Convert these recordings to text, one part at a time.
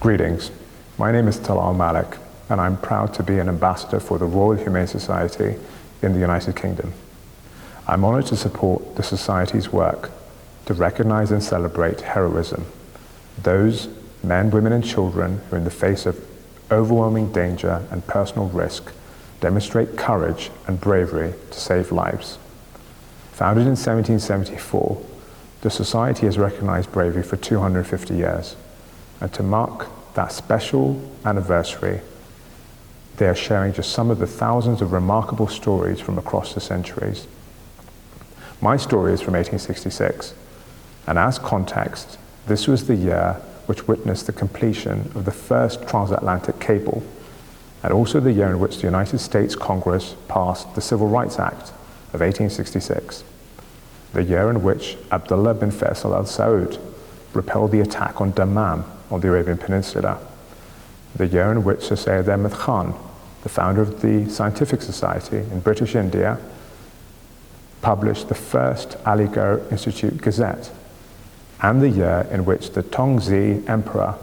Greetings. My name is Talal Malik, and I'm proud to be an ambassador for the Royal Humane Society in the United Kingdom. I'm honored to support the Society's work to recognize and celebrate heroism, those men, women, and children who, in the face of overwhelming danger and personal risk, demonstrate courage and bravery to save lives. Founded in 1774, the Society has recognized bravery for 250 years, and to mark that special anniversary, they are sharing just some of the thousands of remarkable stories from across the centuries. My story is from 1866, and as context, this was the year which witnessed the completion of the first transatlantic cable, and also the year in which the United States Congress passed the Civil Rights Act of 1866, the year in which Abdullah bin Faisal al Saud repelled the attack on Dammam on the Arabian Peninsula, the year in which Sir Syed Ahmad Khan, the founder of the Scientific Society in British India, published the first Aligarh Institute Gazette, and the year in which the Tongzhi Emperor,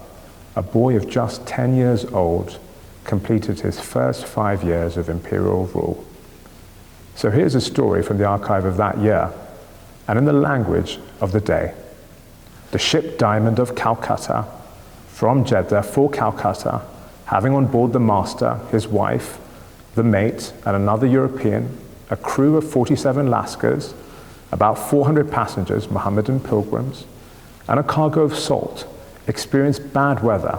a boy of just 10 years old, completed his first 5 years of imperial rule. So here's a story from the archive of that year, and in the language of the day. The ship Diamond of Calcutta, from Jeddah for Calcutta, having on board the master, his wife, the mate, and another European, a crew of 47 lascars, about 400 passengers, Mohammedan pilgrims, and a cargo of salt, experienced bad weather,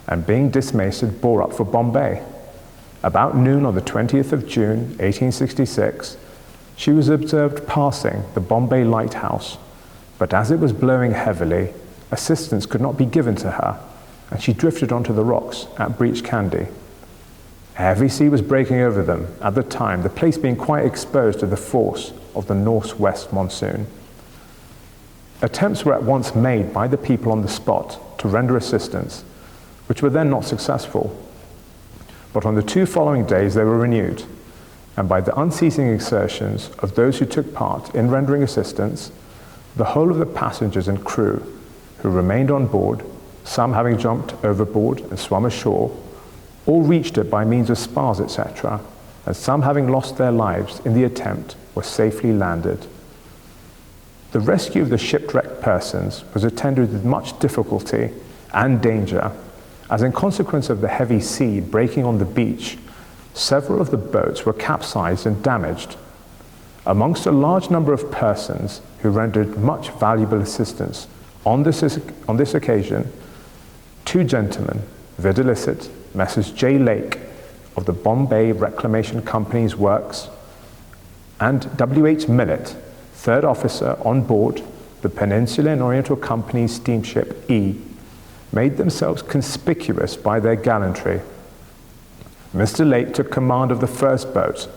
and being dismasted, bore up for Bombay. About noon on the 20th of June, 1866, she was observed passing the Bombay lighthouse, but as it was blowing heavily, assistance could not be given to her, and she drifted onto the rocks at Breach Candy. A heavy sea was breaking over them at the time, the place being quite exposed to the force of the northwest monsoon. Attempts were at once made by the people on the spot to render assistance, which were then not successful. But on the 2 following days they were renewed, and by the unceasing exertions of those who took part in rendering assistance, the whole of the passengers and crew who remained on board, some having jumped overboard and swum ashore, all reached it by means of spars, etc., and some having lost their lives in the attempt were safely landed. The rescue of the shipwrecked persons was attended with much difficulty and danger, as in consequence of the heavy sea breaking on the beach, several of the boats were capsized and damaged. Amongst a large number of persons who rendered much valuable assistance on this occasion, 2 gentlemen, vid illicit, Messrs. J. Lake of the Bombay Reclamation Company's works, and W. H. Millett, 3rd officer on board the Peninsula and Oriental Company's steamship E, made themselves conspicuous by their gallantry. Mr. Lake took command of the first boat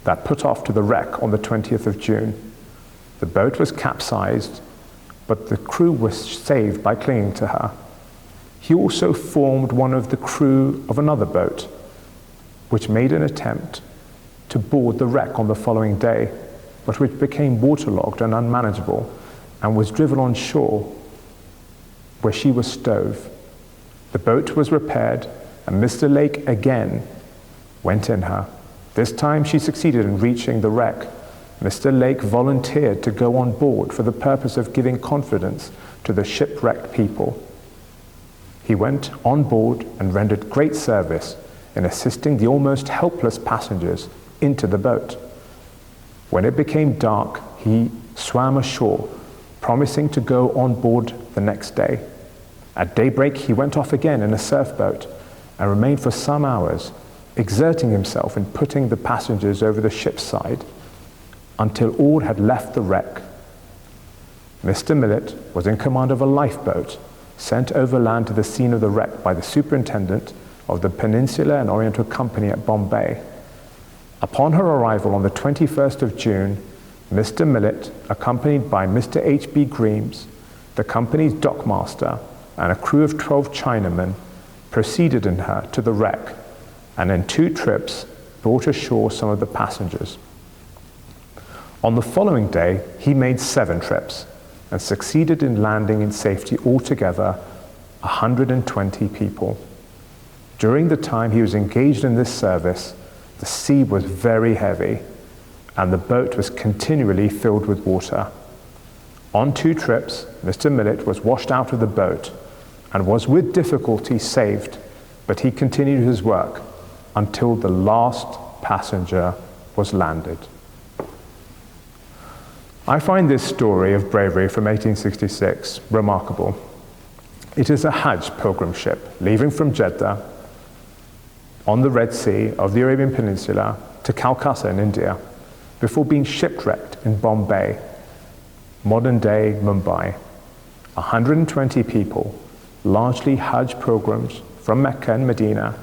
that put off to the wreck on the 20th of June. The boat was capsized, but the crew was saved by clinging to her. He also formed one of the crew of another boat, which made an attempt to board the wreck on the following day, but which became waterlogged and unmanageable, and was driven on shore, where she was stove. The boat was repaired, and Mr. Lake again went in her. This time she succeeded in reaching the wreck. Mr. Lake volunteered to go on board for the purpose of giving confidence to the shipwrecked people. He went on board and rendered great service in assisting the almost helpless passengers into the boat. When it became dark, he swam ashore, promising to go on board the next day. At daybreak, he went off again in a surfboat and remained for some hours, exerting himself in putting the passengers over the ship's side until all had left the wreck. Mr. Millett was in command of a lifeboat sent overland to the scene of the wreck by the superintendent of the Peninsula and Oriental Company at Bombay. Upon her arrival on the 21st of June, Mr. Millett, accompanied by Mr. H.B. Greaves, the company's dockmaster, and a crew of 12 Chinamen, proceeded in her to the wreck, and in 2 trips brought ashore some of the passengers. On the following day, he made 7 trips, and succeeded in landing in safety altogether 120 people. During the time he was engaged in this service, the sea was very heavy and the boat was continually filled with water. On 2 trips, Mr. Millet was washed out of the boat and was with difficulty saved, but he continued his work until the last passenger was landed. I find this story of bravery from 1866 remarkable. It is a Hajj pilgrim ship leaving from Jeddah on the Red Sea of the Arabian Peninsula to Calcutta in India before being shipwrecked in Bombay, modern-day Mumbai. 120 people, largely Hajj pilgrims from Mecca and Medina,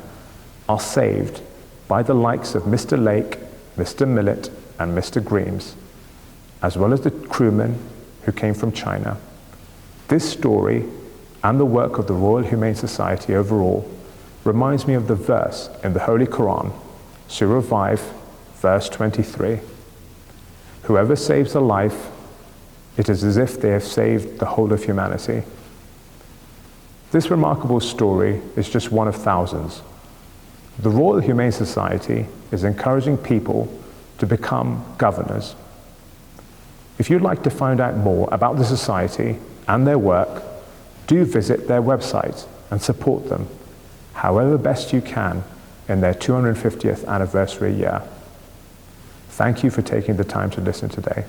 are saved by the likes of Mr. Lake, Mr. Millet, and Mr. Greaves, as well as the crewmen who came from China. This story and the work of the Royal Humane Society overall reminds me of the verse in the Holy Quran, Surah 5, verse 23. Whoever saves a life, it is as if they have saved the whole of humanity. This remarkable story is just one of thousands. The Royal Humane Society is encouraging people to become governors. If you'd like to find out more about the Society and their work, do visit their website and support them, however best you can, in their 250th anniversary year. Thank you for taking the time to listen today.